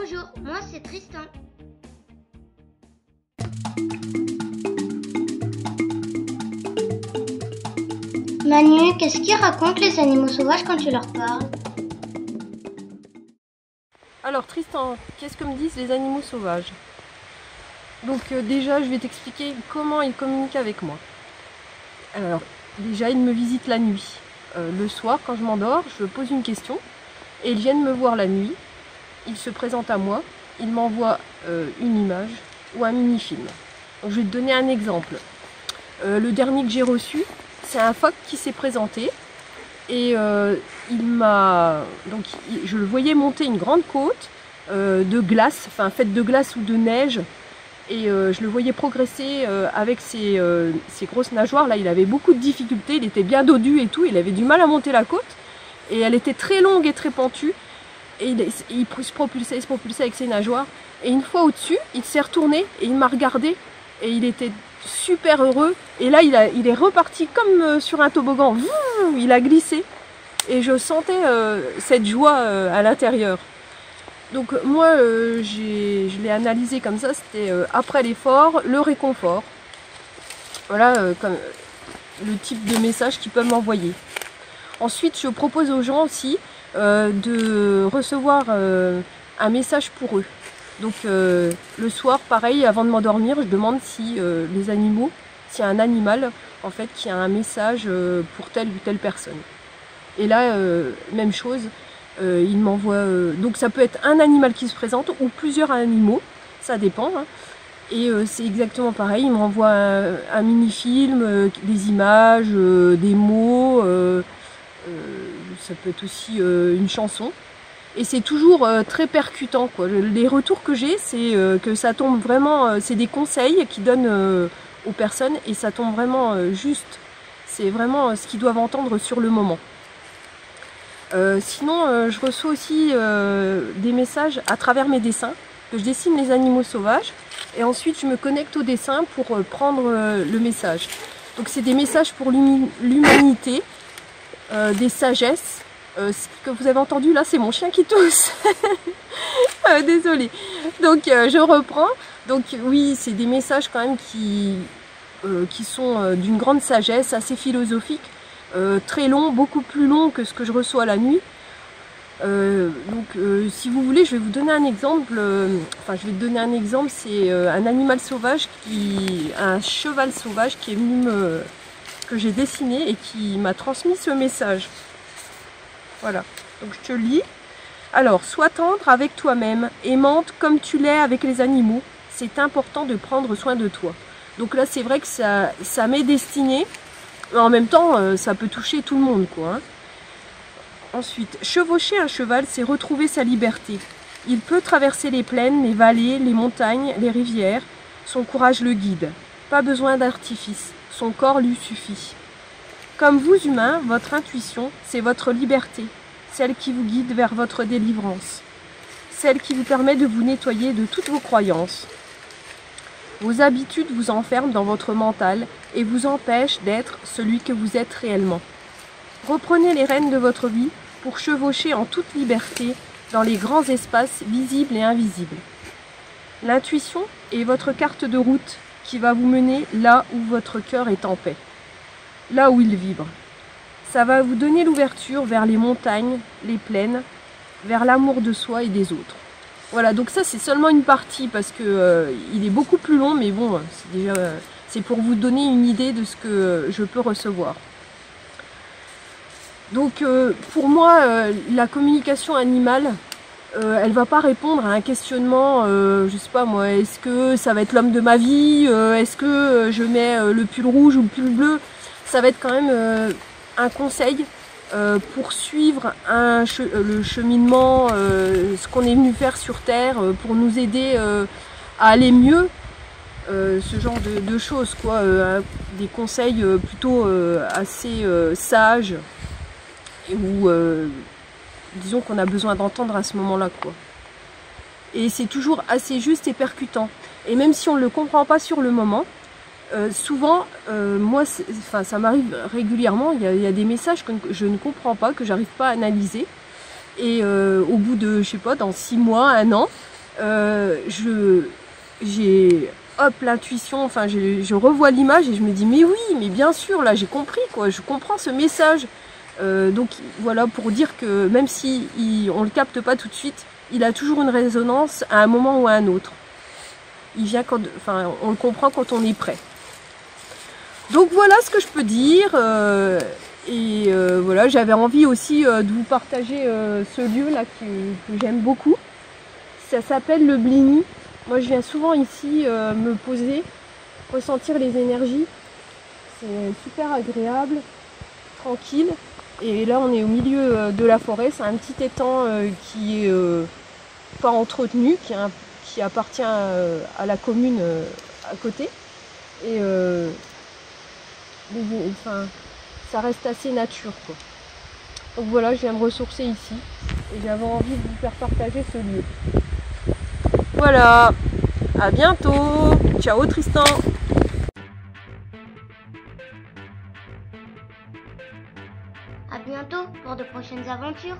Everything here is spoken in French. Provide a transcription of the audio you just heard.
Bonjour, moi c'est Tristan. Manu, qu'est-ce qu'ils racontent les animaux sauvages quand tu leur parles? Alors Tristan, qu'est-ce que me disent les animaux sauvages? Donc déjà je vais t'expliquer comment ils communiquent avec moi. Alors déjà ils me visitent la nuit. Le soir quand je m'endors, je pose une question et ils viennent me voir la nuit. Ils se présentent à moi, ils m'envoient une image ou un mini-film. Donc, je vais te donner un exemple. Le dernier que j'ai reçu, c'est un phoque qui s'est présenté. Et je le voyais monter une grande côte de glace, enfin faite de glace ou de neige, et je le voyais progresser avec ses grosses nageoires. Là, il avait beaucoup de difficultés, il était bien dodu et tout, il avait du mal à monter la côte, et elle était très longue et très pentue, et il se propulsait avec ses nageoires. Et une fois au-dessus, il s'est retourné et il m'a regardé, et il était super heureux. Et là, il est reparti comme sur un toboggan. Il a glissé. Et je sentais cette joie à l'intérieur. Donc moi, je l'ai analysé comme ça. C'était après l'effort, le réconfort. Voilà comme le type de message qu'ils peuvent m'envoyer. Ensuite, je propose aux gens aussi de recevoir un message pour eux. Donc le soir, pareil, avant de m'endormir, je demande si les animaux, s'il y a un animal en fait qui a un message pour telle ou telle personne. Et là, même chose, il m'envoie. Donc ça peut être un animal qui se présente ou plusieurs animaux, ça dépend. Hein. Et c'est exactement pareil, il m'envoie un mini-film, des images, des mots, ça peut être aussi une chanson. Et c'est toujours très percutant, quoi. Les retours que j'ai, c'est que ça tombe vraiment, c'est des conseils qu'ils donnent aux personnes et ça tombe vraiment juste. C'est vraiment ce qu'ils doivent entendre sur le moment. Sinon, je reçois aussi des messages à travers mes dessins, que je dessine les animaux sauvages et ensuite je me connecte au dessin pour prendre le message. Donc c'est des messages pour l'humanité, des sagesses. Ce que vous avez entendu là, c'est mon chien qui tousse. Désolée. Donc je reprends. Donc oui, c'est des messages quand même qui sont d'une grande sagesse, assez philosophique, très long, beaucoup plus long que ce que je reçois la nuit. Si vous voulez, je vais vous donner un exemple. Je vais te donner un exemple. C'est un animal sauvage un cheval sauvage qui est venu que j'ai dessiné et qui m'a transmis ce message. Voilà, donc je te lis. Alors, sois tendre avec toi-même, aimante comme tu l'es avec les animaux. C'est important de prendre soin de toi. Donc là, c'est vrai que ça m'est destiné, mais en même temps, ça peut toucher tout le monde, quoi. Hein. Ensuite, chevaucher un cheval, c'est retrouver sa liberté. Il peut traverser les plaines, les vallées, les montagnes, les rivières. Son courage le guide. Pas besoin d'artifice. Son corps lui suffit. Comme vous humains, votre intuition, c'est votre liberté, celle qui vous guide vers votre délivrance, celle qui vous permet de vous nettoyer de toutes vos croyances. Vos habitudes vous enferment dans votre mental et vous empêchent d'être celui que vous êtes réellement. Reprenez les rênes de votre vie pour chevaucher en toute liberté dans les grands espaces visibles et invisibles. L'intuition est votre carte de route qui va vous mener là où votre cœur est en paix. Là où il vibre. Ça va vous donner l'ouverture vers les montagnes, les plaines, vers l'amour de soi et des autres. Voilà, donc ça c'est seulement une partie parce que il est beaucoup plus long, mais bon, c'est pour vous donner une idée de ce que je peux recevoir. Donc pour moi, la communication animale, elle va pas répondre à un questionnement, je sais pas moi, est-ce que ça va être l'homme de ma vie, est-ce que je mets le pull rouge ou le pull bleu. Ça va être quand même un conseil pour suivre le cheminement, ce qu'on est venu faire sur Terre, pour nous aider à aller mieux, ce genre de choses, quoi. Des conseils plutôt assez sages, ou disons qu'on a besoin d'entendre à ce moment-là, quoi. Et c'est toujours assez juste et percutant. Et même si on ne le comprend pas sur le moment, souvent, moi, ça m'arrive régulièrement, il y a des messages que je ne comprends pas, que j'arrive pas à analyser. Et au bout de, je sais pas, dans 6 mois, 1 an, j'ai hop l'intuition, enfin je revois l'image et je me dis mais oui, mais bien sûr, là j'ai compris quoi, je comprends ce message. Donc voilà, pour dire que même si on le capte pas tout de suite, il a toujours une résonance à un moment ou à un autre. Il vient quand, enfin on le comprend quand on est prêt. Donc voilà ce que je peux dire. Voilà, j'avais envie aussi de vous partager ce lieu là que j'aime beaucoup. Ça s'appelle le Bligny. Moi je viens souvent ici me poser, ressentir les énergies. C'est super agréable, tranquille. Et là on est au milieu de la forêt, c'est un petit étang qui est pas entretenu, qui appartient à la commune à côté. Et enfin, ça reste assez nature quoi. Donc voilà, je viens me ressourcer ici et j'avais envie de vous faire partager ce lieu. Voilà, à bientôt, ciao Tristan. À bientôt pour de prochaines aventures.